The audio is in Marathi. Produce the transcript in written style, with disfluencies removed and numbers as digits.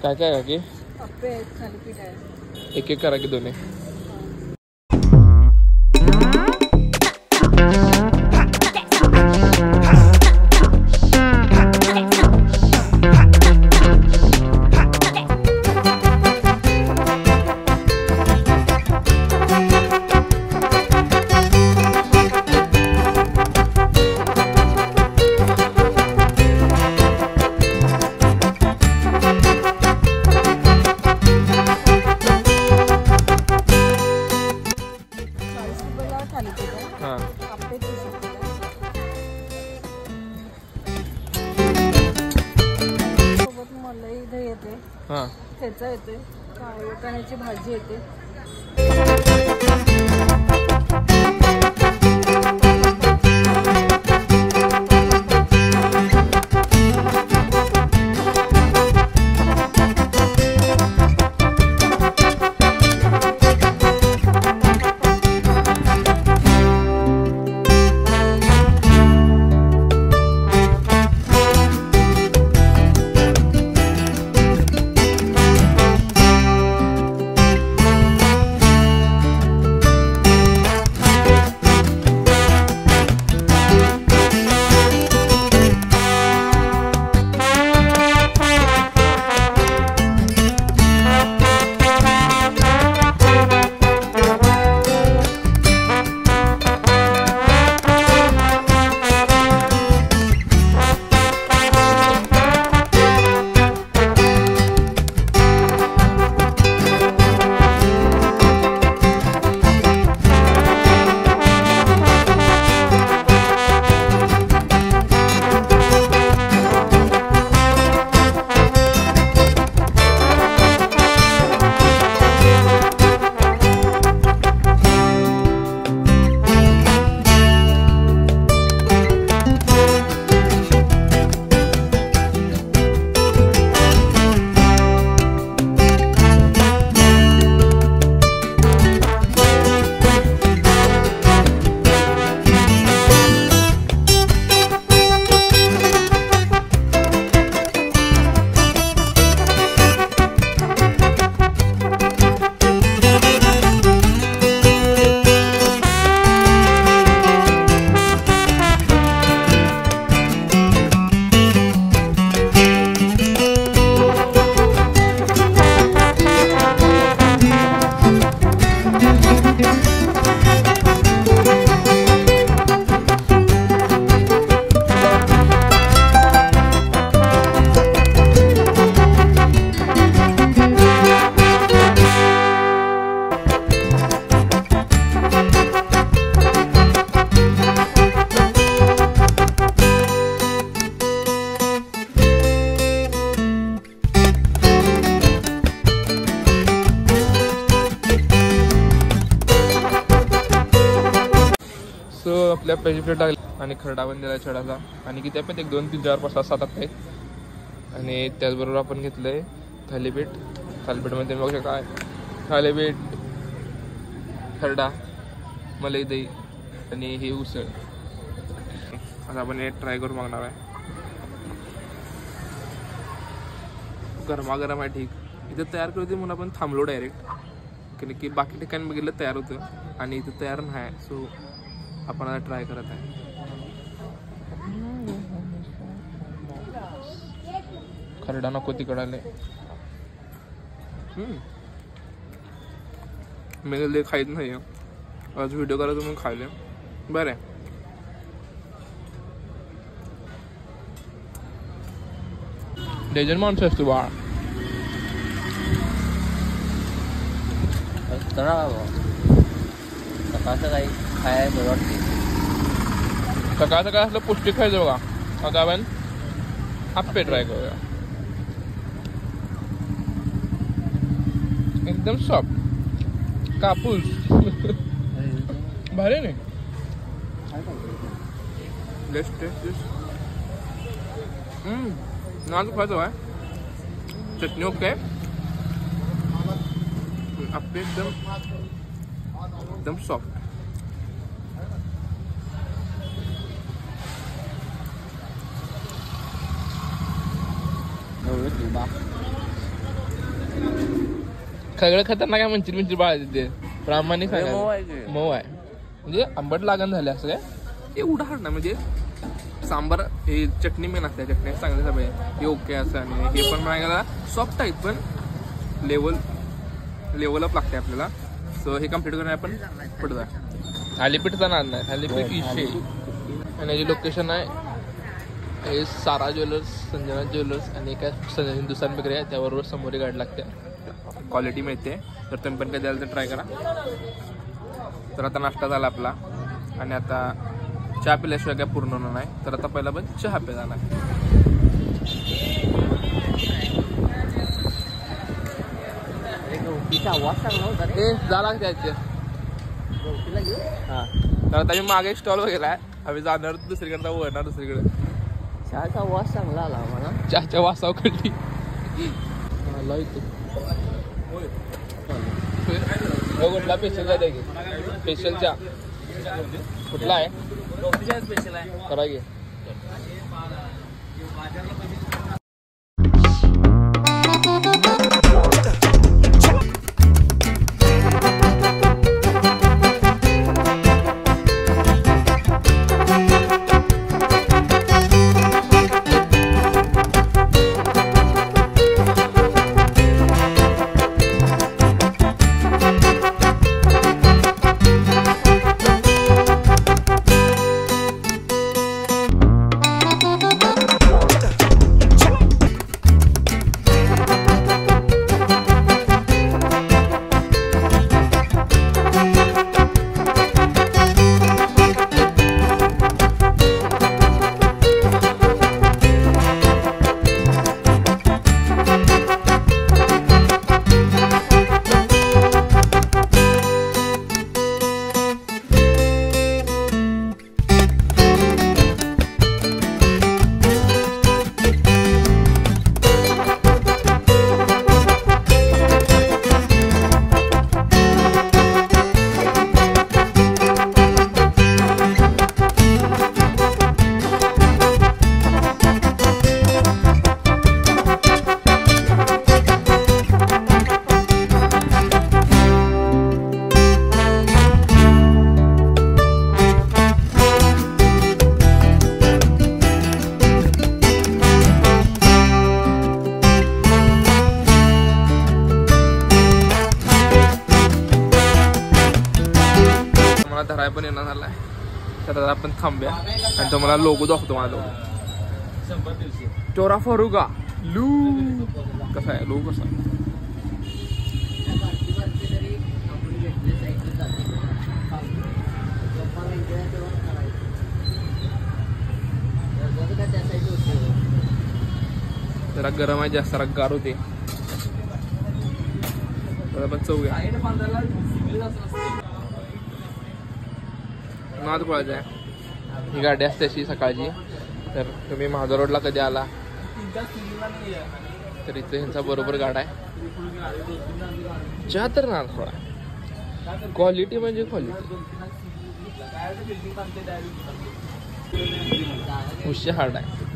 काय काय का की आप्पे आहेत, थालीपीठ आहे. एक एक करा की दोन्ही. ठेचा येते, वाटाण्याची भाजी येते. आपल्या पहिली प्लेट टाकली आणि खरडा पण दिला छडाचा आणि किती पण 1 2 3 4 5 6 7 8 आहेत. आणि त्याचबरोबर आपण घेतलंय थालीपीठ. थालीपीठमध्ये बघू शकता काय थालीपीठ, खरडा, मलाई दही आणि हे उसळ. आता आपण हे ट्राय करून बघणार आहे. गरमागरम आहे ठीक. इथं तयार करते म्हणून आपण थांबलो डायरेक्ट, कारण की बाकी ठिकाणी बघितलं तयार होतं आणि इथं तयार नाही. सो आपण आता ट्राय करत आहे. खरडा नको तिकडाले मी खाईत नाही. आज व्हिडिओ करायचं म्हणून खायले. बरं आहे. डेजन माणूस असतो बाळा. सकाळचं काही खायला बरं वाटते. सकाळ सकाळ असलं पौष्टिक खायचं बघा. आता आपण आप्पे ट्राय करूया. एकदम सॉफ्ट कापूस भारी नाही. नाजूक खायचं आहे. चटणी ओके. आप्पे एकदम सॉफ्ट. सगळं खतरनाक आहे मंचिर बाळा तिथे प्रामाणिक मऊ सांगा आहे की? मऊ आहे म्हणजे आंबट लागण झाले असं काय एवढं हाड ना म्हणजे सांबार हे चटणी मेन असते चटणी चांगली सगळे हे ओके असं आणि हे पण म्हणायला सॉफ्ट आहेत पण लेवल अप लागते आपल्याला सो हे कम्प्लीट करून आपण पुढे जा थालीपीठचा नाद नाही थालीपीठ इशे आणि याची लोकेशन आहे हे सारा ज्वेलर्स संजना ज्वेलर्स आणि एका हिंदुस्तान बेकरी आहे त्याबरोबर समोर गाडी लागते क्वालिटी मिळते तर तुम्ही पण कधी आलं तर ट्राय करा तर आता नाश्ता झाला आपला आणि आता चहा पिल्याशिवाय काय पूर्ण होणार नाही तर आता पहिला पण चहा प्यायला झाला गवतीचा आवाज चांगला होता रे. हे झाला त्याचे गवतीला घेऊ हा तर आता मी मागे स्टॉल गेलाय आम्ही जाणार दुसरीकडे वळणार दुसरीकडे चहाचा आवाज चांगला आला मला. चहाच्या वासाव कळली कुठला स्पेशल आहे की स्पेशल चहा कुठला आहे स्पेशल आहे. करा घे धराय पण येणार झालाय तर आपण थांबूया आणि तुम्हाला लोगो दाखवतो माझा चोरा फरुगा लू कसा आहे लोगो कसा जरा गरम आहे जास्त जरा गार होते तर आपण चौघ्या नाद कोळायचं आहे ही गाडी असते अशी सकाळची तर तुम्ही महादा रोडला कधी आला तर इथं ह्यांचा बरोबर गाडा आहे चहा तर ना थोडा क्वालिटी म्हणजे क्वालिटी हुशार हार्ड आहे